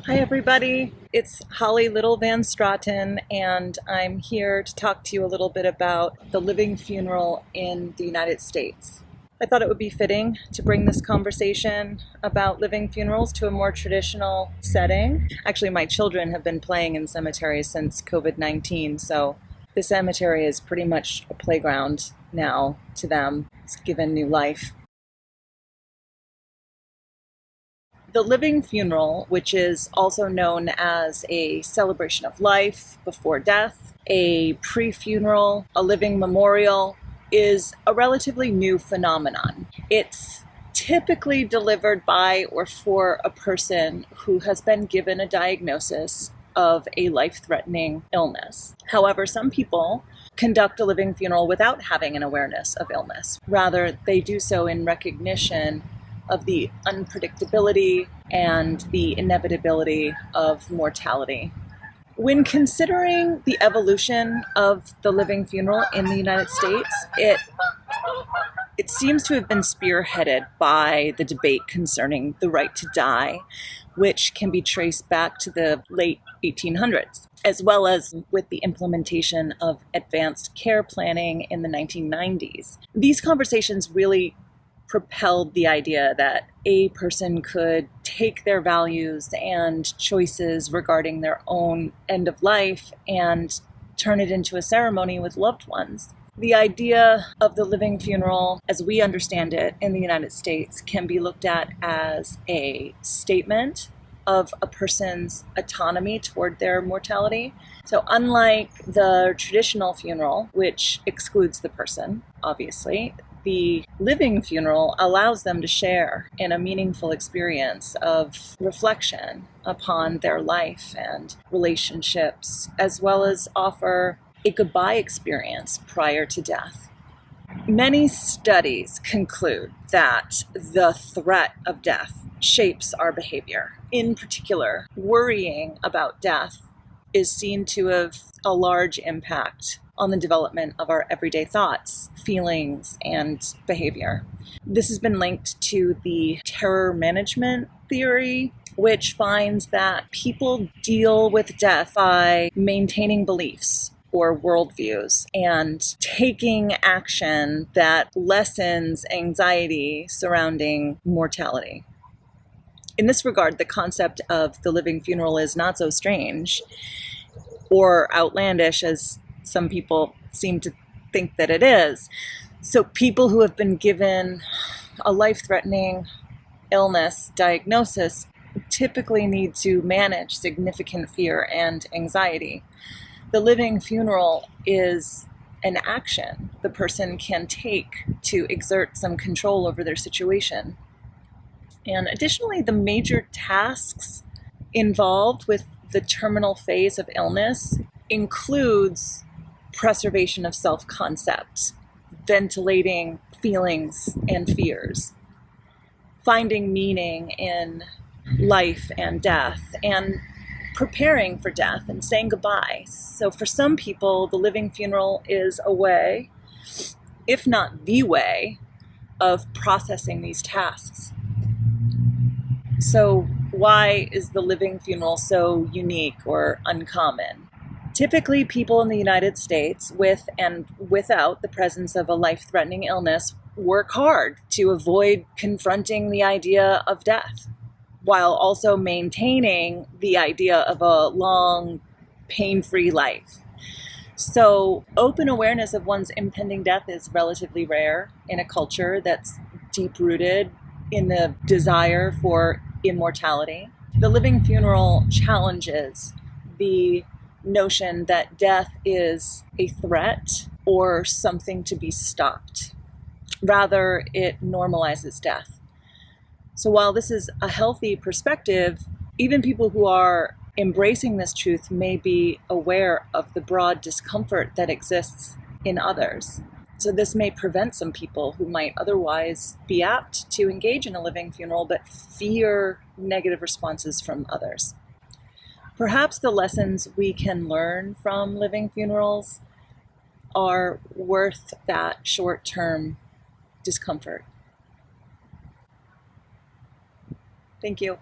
Hi, everybody. It's Holly Little Van Straten, and I'm here to talk to you a little bit about the living funeral in the United States. I thought it would be fitting to bring this conversation about living funerals to a more traditional setting. Actually, my children have been playing in cemeteries since COVID-19, so the cemetery is pretty much a playground now to them. It's given new life. The living funeral, which is also known as a celebration of life before death, a pre-funeral, a living memorial, is a relatively new phenomenon. It's typically delivered by or for a person who has been given a diagnosis of a life-threatening illness. However, some people conduct a living funeral without having an awareness of illness. Rather, they do so in recognition of the unpredictability and the inevitability of mortality. When considering the evolution of the living funeral in the United States, it seems to have been spearheaded by the debate concerning the right to die, which can be traced back to the late 1800s, as well as with the implementation of advanced care planning in the 1990s. These conversations really propelled the idea that a person could take their values and choices regarding their own end of life and turn it into a ceremony with loved ones. The idea of the living funeral, as we understand it in the United States, can be looked at as a statement of a person's autonomy toward their mortality. So unlike the traditional funeral, which excludes the person, obviously, the living funeral allows them to share in a meaningful experience of reflection upon their life and relationships, as well as offer a goodbye experience prior to death. Many studies conclude that the threat of death shapes our behavior. In particular, worrying about death is seen to have a large impact on the development of our everyday thoughts, feelings, and behavior. This has been linked to the terror management theory, which finds that people deal with death by maintaining beliefs or worldviews and taking action that lessens anxiety surrounding mortality. In this regard, the concept of the living funeral is not so strange or outlandish as some people seem to think that it is. So people who have been given a life-threatening illness diagnosis typically need to manage significant fear and anxiety. The living funeral is an action the person can take to exert some control over their situation. And additionally, the major tasks involved with the terminal phase of illness includes preservation of self-concept, ventilating feelings and fears, finding meaning in life and death, and preparing for death and saying goodbye. So for some people, the living funeral is a way, if not the way, of processing these tasks. So why is the living funeral so unique or uncommon? Typically, people in the United States, with and without the presence of a life-threatening illness, work hard to avoid confronting the idea of death, while also maintaining the idea of a long, pain-free life. So open awareness of one's impending death is relatively rare in a culture that's deep-rooted in the desire for immortality. The living funeral challenges the notion that death is a threat or something to be stopped. Rather, it normalizes death. So while this is a healthy perspective, even people who are embracing this truth may be aware of the broad discomfort that exists in others. So this may prevent some people who might otherwise be apt to engage in a living funeral but fear negative responses from others. Perhaps the lessons we can learn from living funerals are worth that short-term discomfort. Thank you.